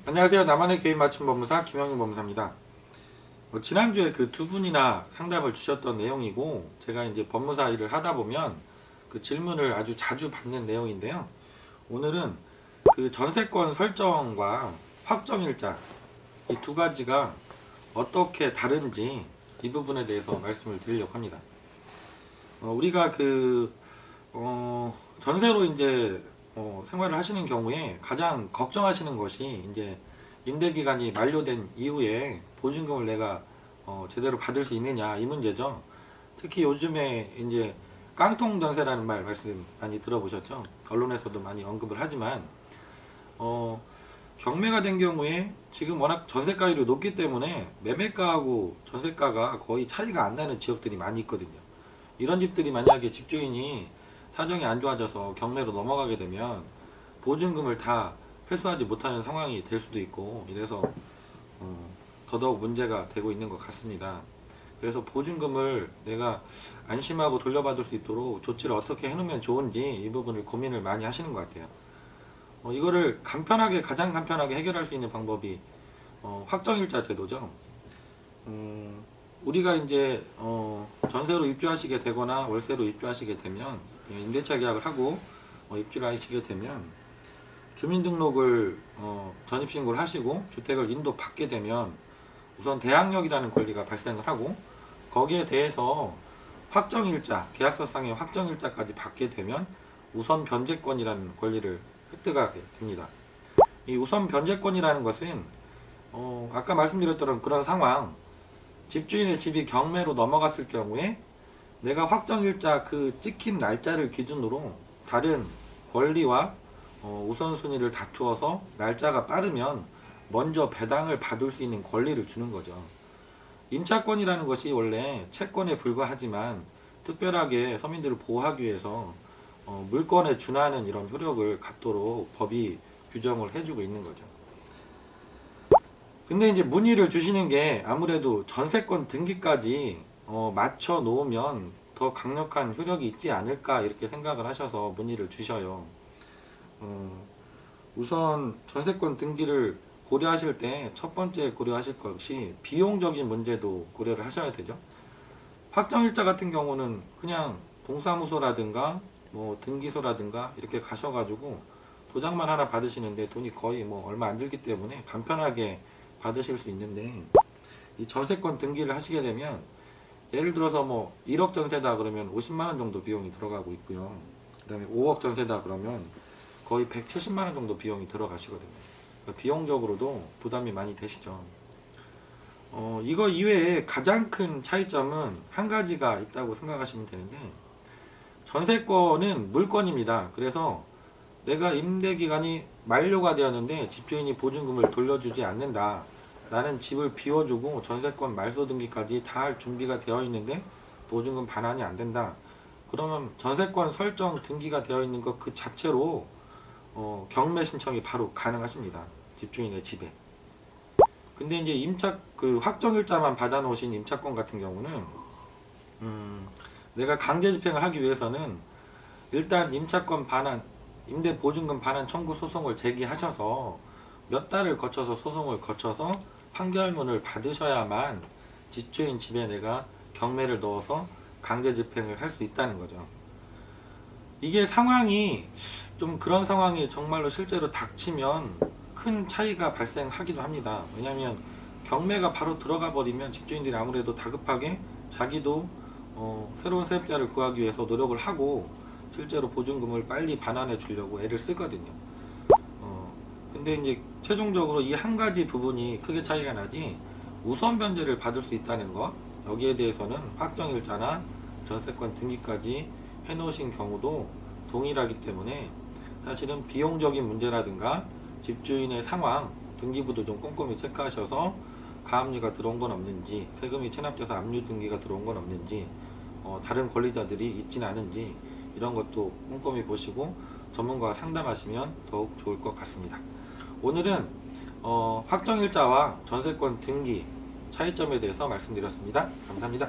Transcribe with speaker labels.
Speaker 1: 안녕하세요. 나만의 개인 맞춤 법무사 김영윤 법무사입니다. 지난주에 그 두 분이나 상담을 주셨던 내용이고, 제가 이제 법무사 일을 하다 보면 그 질문을 아주 자주 받는 내용인데요. 오늘은 그 전세권 설정과 확정일자, 이 두 가지가 어떻게 다른지 이 부분에 대해서 말씀을 드리려고 합니다. 우리가 전세로 이제 생활을 하시는 경우에 가장 걱정하시는 것이 이제 임대 기간이 만료된 이후에 보증금을 내가 제대로 받을 수 있느냐, 이 문제죠. 특히 요즘에 이제 깡통 전세라는 말씀 많이 들어보셨죠? 언론에서도 많이 언급을 하지만 경매가 된 경우에 지금 워낙 전세가율이 높기 때문에 매매가하고 전세가가 거의 차이가 안 나는 지역들이 많이 있거든요. 이런 집들이 만약에 집주인이 사정이 안 좋아져서 경매로 넘어가게 되면 보증금을 다 회수하지 못하는 상황이 될 수도 있고, 이래서 더더욱 문제가 되고 있는 것 같습니다. 그래서 보증금을 내가 안심하고 돌려받을 수 있도록 조치를 어떻게 해놓으면 좋은지 이 부분을 고민을 많이 하시는 것 같아요. 이거를 가장 간편하게 해결할 수 있는 방법이 확정일자 제도죠. 우리가 이제 전세로 입주하시게 되거나 월세로 입주하시게 되면, 임대차 계약을 하고 입주를 하시게 되면 주민등록을 전입신고를 하시고 주택을 인도받게 되면 우선 대항력이라는 권리가 발생을 하고, 거기에 대해서 확정일자, 계약서상의 확정일자까지 받게 되면 우선 변제권이라는 권리를 획득하게 됩니다. 이 우선 변제권이라는 것은 아까 말씀드렸던 그런 상황, 집주인의 집이 경매로 넘어갔을 경우에 내가 확정일자 그 찍힌 날짜를 기준으로 다른 권리와 우선순위를 다투어서 날짜가 빠르면 먼저 배당을 받을 수 있는 권리를 주는 거죠. 임차권이라는 것이 원래 채권에 불과하지만 특별하게 서민들을 보호하기 위해서 물권에 준하는 이런 효력을 갖도록 법이 규정을 해주고 있는 거죠. 근데 이제 문의를 주시는 게 아무래도 전세권 등기까지 맞춰 놓으면 더 강력한 효력이 있지 않을까, 이렇게 생각을 하셔서 문의를 주셔요. 우선 전세권 등기를 고려하실 때 첫 번째 고려하실 것이 비용적인 문제도 고려를 하셔야 되죠. 확정일자 같은 경우는 그냥 동사무소라든가 등기소라든가 이렇게 가셔가지고 도장만 하나 받으시는데 돈이 거의 얼마 안 들기 때문에 간편하게 받으실 수 있는데, 이 전세권 등기를 하시게 되면 예를 들어서 1억 전세다 그러면 50만원 정도 비용이 들어가고 있고요. 그 다음에 5억 전세다 그러면 거의 170만원 정도 비용이 들어가시거든요. 그러니까 비용적으로도 부담이 많이 되시죠. 이거 이외에 가장 큰 차이점은 한 가지가 있다고 생각하시면 되는데, 전세권은 물권입니다. 그래서 내가 임대기간이 만료가 되었는데 집주인이 보증금을 돌려주지 않는다, 나는 집을 비워주고 전세권 말소 등기까지 다 할 준비가 되어 있는데 보증금 반환이 안 된다, 그러면 전세권 설정 등기가 되어 있는 것 그 자체로 경매 신청이 바로 가능하십니다. 집주인의 집에. 근데 이제 확정일자만 받아 놓으신 임차권 같은 경우는 내가 강제 집행을 하기 위해서는 일단 임차권 반환, 임대 보증금 반환 청구 소송을 제기하셔서 몇 달을 거쳐서 소송을 거쳐서 판결문을 받으셔야만 집주인 집에 내가 경매를 넣어서 강제 집행을 할 수 있다는 거죠. 이게 상황이 좀 그런 상황이 정말로 실제로 닥치면 큰 차이가 발생하기도 합니다. 왜냐하면 경매가 바로 들어가 버리면 집주인들이 아무래도 다급하게 자기도 새로운 세입자를 구하기 위해서 노력을 하고 실제로 보증금을 빨리 반환해 주려고 애를 쓰거든요. 근데 이제 최종적으로 이 한 가지 부분이 크게 차이가 나지, 우선 변제를 받을 수 있다는 것, 여기에 대해서는 확정일자나 전세권 등기까지 해놓으신 경우도 동일하기 때문에 사실은 비용적인 문제라든가 집주인의 상황, 등기부도 좀 꼼꼼히 체크하셔서 가압류가 들어온 건 없는지, 세금이 체납돼서 압류 등기가 들어온 건 없는지, 다른 권리자들이 있진 않은지, 이런 것도 꼼꼼히 보시고 전문가와 상담하시면 더욱 좋을 것 같습니다. 오늘은 확정일자와 전세권 등기 차이점에 대해서 말씀드렸습니다. 감사합니다.